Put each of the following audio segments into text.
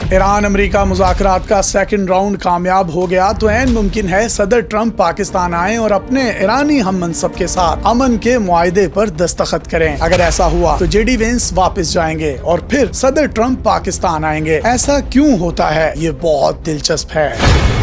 Iran America मुज़ाकरात का second round कामयाब हो गया तो ऐन मुमकिन है सदर ट्रंप पाकिस्तान आए और अपने ईरानी हम मनसब के साथ अमन के मुआहदे पर दस्तखत करें। अगर ऐसा हुआ तो जेडी वेंस वापस जाएंगे और फिर सदर ट्रंप पाकिस्तान आएंगे। ऐसा क्यों होता है, ये बहुत दिलचस्प है।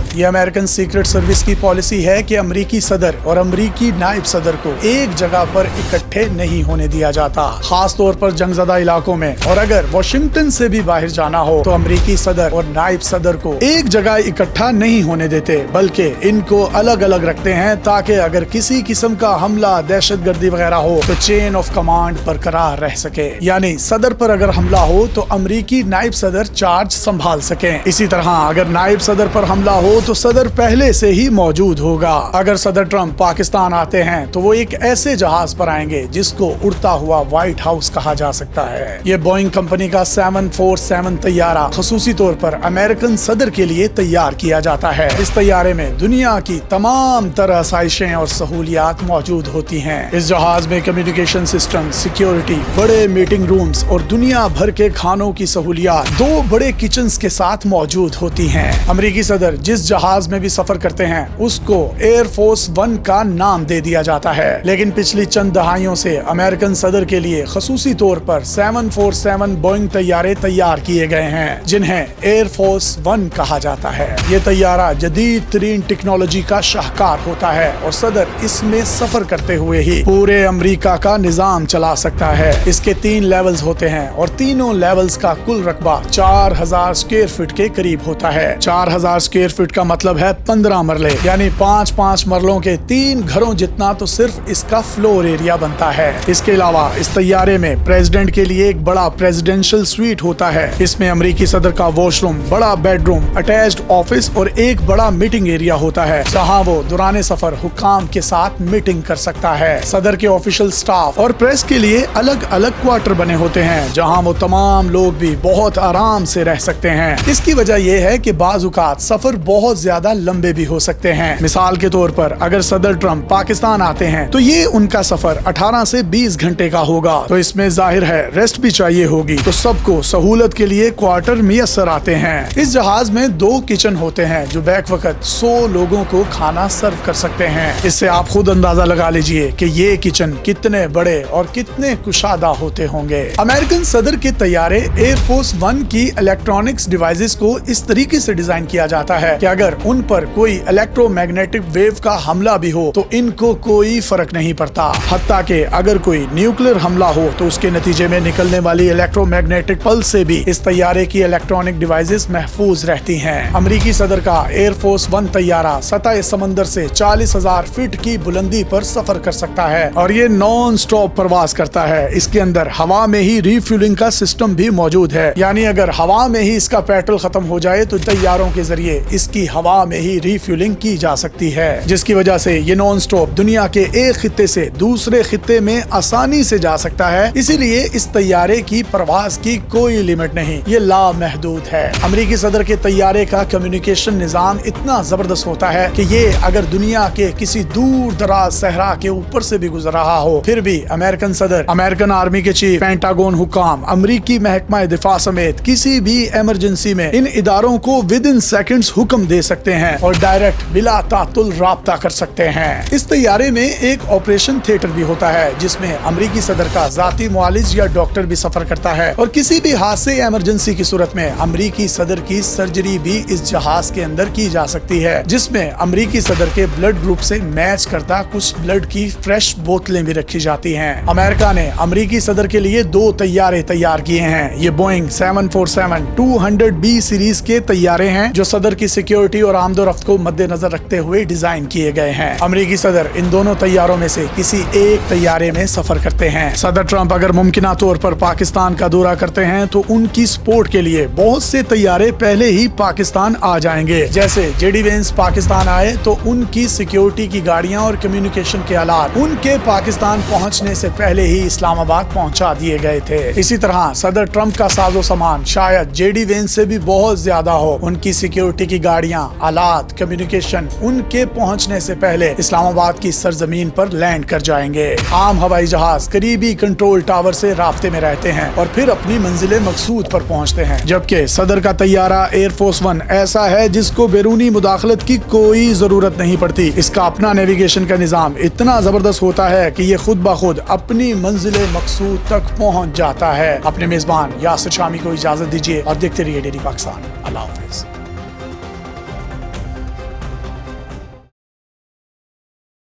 ये अमेरिकन सीक्रेट सर्विस की पॉलिसी है कि अमेरिकी सदर और अमेरिकी नायब सदर को एक जगह पर इकट्ठे नहीं होने दिया जाता, खास तौर पर जंगज़दा इलाकों में। और अगर वाशिंगटन से भी बाहर जाना हो तो अमेरिकी सदर और नायब सदर को एक जगह इकट्ठा नहीं होने देते, बल्कि इनको अलग अलग रखते हैं ताकि अगर किसी किस्म का हमला, दहशतगर्दी वगैरह हो तो चेन ऑफ कमांड बरकरार रह सके। यानी सदर पर अगर हमला हो तो अमेरिकी नायब सदर चार्ज संभाल सके। इसी तरह अगर नायब सदर पर हमला हो तो सदर पहले से ही मौजूद होगा। अगर सदर ट्रंप पाकिस्तान आते हैं तो वो एक ऐसे जहाज पर आएंगे जिसको उड़ता हुआ व्हाइट हाउस कहा जा सकता है। ये बोइंग कंपनी का 747 तैयारा खसूसी तौर पर अमेरिकन सदर के लिए तैयार किया जाता है। इस तैयारे में दुनिया की तमाम तरह आसाइशें और सहूलियात मौजूद होती हैं। इस जहाज में कम्युनिकेशन सिस्टम, सिक्योरिटी, बड़े मीटिंग रूम्स और दुनिया भर के खानों की सहूलियात 2 बड़े किचन के साथ मौजूद होती हैं। अमेरिकी सदर जिस जहाज में भी सफर करते हैं उसको एयर फोर्स 1 का नाम दे दिया जाता है। लेकिन पिछली चंद दहाइयों से अमेरिकन सदर के लिए खसूसी तौर पर 747 बोइंग तैयारे तैयार किए गए हैं जिन्हें एयर फोर्स 1 कहा जाता है। ये तैयारा जदीद तरीन टेक्नोलॉजी का शाहकार होता है और सदर इसमें सफर करते हुए ही पूरे अमेरिका का निजाम चला सकता है। इसके 3 लेवल्स होते हैं और तीनों लेवल्स का कुल रकबा 4000 स्क्वायर फीट के करीब होता है। 4000 स्क्वायर फीट का मतलब है 15 मरले, यानी 5-5 मरलों के 3 घरों जितना तो सिर्फ इसका फ्लोर एरिया बनता है। इसके अलावा इस तैयारे में प्रेसिडेंट के लिए एक बड़ा प्रेसिडेंशियल स्वीट होता है। इसमें अमेरिकी सदर का वॉशरूम, बड़ा बेडरूम, अटैच्ड ऑफिस और एक बड़ा मीटिंग एरिया होता है जहां वो दौरान सफर हुक्काम के साथ मीटिंग कर सकता है। सदर के ऑफिशियल स्टाफ और प्रेस के लिए अलग अलग क्वार्टर बने होते हैं जहां वो तमाम लोग भी बहुत आराम से रह सकते हैं। इसकी वजह यह है कि बाज़-औक़ात सफर बहुत ज्यादा लंबे भी हो सकते हैं। मिसाल के तौर पर अगर सदर ट्रंप पाकिस्तान आते हैं तो ये उनका सफर 18 से 20 घंटे का होगा, तो इसमें जाहिर है रेस्ट भी चाहिए होगी, तो सबको सहूलत के लिए क्वार्टर मियसर आते हैं। इस जहाज में 2 किचन होते हैं जो बैक वक्त 100 लोगों को खाना सर्व कर सकते हैं। इससे आप खुद अंदाजा लगा लीजिए कि ये किचन कितने बड़े और कितने कुशादा होते होंगे। अमेरिकन सदर के तैयारे एयर फोर्स 1 की इलेक्ट्रॉनिक्स डिवाइसेस को इस तरीके से डिजाइन किया जाता है कि अगर उन पर कोई इलेक्ट्रोमैग्नेटिक वेव का हमला भी हो तो इनको कोई फर्क नहीं पड़ता। हत्ता कि अगर कोई न्यूक्लियर हमला हो तो उसके नतीजे में निकलने वाली इलेक्ट्रोमैग्नेटिक पल्स से भी इस तैयारे की इलेक्ट्रॉनिक डिवाइसेस महफूज रहती हैं। अमेरिकी सदर का एयर फोर्स 1 तैयारा सतह समंदर से 40,000 फीट की बुलंदी पर सफर कर सकता है और ये नॉन स्टॉप परवाज करता है। इसके अंदर हवा में ही रिफ्यूलिंग का सिस्टम भी मौजूद है, यानी अगर हवा में ही इसका पेट्रोल खत्म हो जाए तो तैयारों के जरिए इसकी हवा में ही रिफ्यूलिंग की जा सकती है, जिसकी वजह से ये नॉन स्टॉप दुनिया के एक खित्ते से दूसरे खित्ते में आसानी से जा सकता है। इसीलिए इस तैयारे की परवाज की कोई लिमिट नहीं, ये लामहदूद है। अमेरिकी सदर के तैयारे का कम्युनिकेशन निजाम इतना जबरदस्त होता है कि ये अगर दुनिया के किसी दूर दराज सहरा के ऊपर से भी गुजर रहा हो फिर भी अमेरिकन सदर, अमेरिकन आर्मी के चीफ, पेंटागन हुकाम, अमेरिकी महकमा दिफा समेत किसी भी इमरजेंसी में इन इदारों को विद इन सेकेंड्स हुक्म दे सकते हैं और डायरेक्ट बिला तातुल राब्ता कर सकते हैं। इस तैयारे में एक ऑपरेशन थिएटर भी होता है जिसमें अमेरिकी सदर का जाती मुआलिज या डॉक्टर भी सफर करता है और किसी भी हादसे या इमरजेंसी की सूरत में अमेरिकी सदर की सर्जरी भी इस जहाज के अंदर की जा सकती है, जिसमें अमेरिकी सदर के ब्लड ग्रुप से मैच करता कुछ ब्लड की फ्रेश बोतलें भी रखी जाती हैं। अमेरिका ने अमेरिकी सदर के लिए 2 तैयारे तैयार किए हैं। ये बोइंग 747-200B सीरीज के तैयारे हैं जो सदर की सिक्योरिटी और आमदोरफ्त को मद्देनजर रखते हुए डिजाइन किए गए हैं। अमेरिकी सदर इन दोनों तैयारों में से किसी एक तैयारे में सफर करते हैं। सदर ट्रंप अगर मुमकिना तौर पर पाकिस्तान का दौरा करते हैं तो उनकी सपोर्ट के लिए बहुत से तैयारे पहले ही पाकिस्तान आ जाएंगे। जैसे जेडी वेंस पाकिस्तान आए तो उनकी सिक्योरिटी की गाड़ियां और कम्युनिकेशन के आलात उनके पाकिस्तान पहुंचने से पहले ही इस्लामाबाद पहुंचा दिए गए थे। इसी तरह सदर ट्रंप का साजो सामान शायद जेडी वेंस से भी बहुत ज्यादा हो। उनकी सिक्योरिटी की गाड़ियां گاڑیاں، آلات، کمیونیکیشن ان کے پہنچنے سے پہلے اسلام آباد کی سرزمین پر لینڈ کر جائیں گے۔ عام ہوائی جہاز قریبی کنٹرول ٹاور سے رابطے میں رہتے ہیں اور پھر اپنی منزل مقصود پر پہنچتے ہیں، جبکہ صدر کا طیارہ ایئر فورس ون ایسا ہے جس کو بیرونی مداخلت کی کوئی ضرورت نہیں پڑتی۔ اس کا اپنا نیویگیشن کا نظام اتنا زبردست ہوتا ہے کہ یہ خود بخود اپنی منزل مقصود تک پہنچ جاتا ہے۔ اپنے میزبان یاسر شامی کو اجازت دیجیے اور دیکھتے رہیے ڈیلی پاکستان۔ اللہ حافظ۔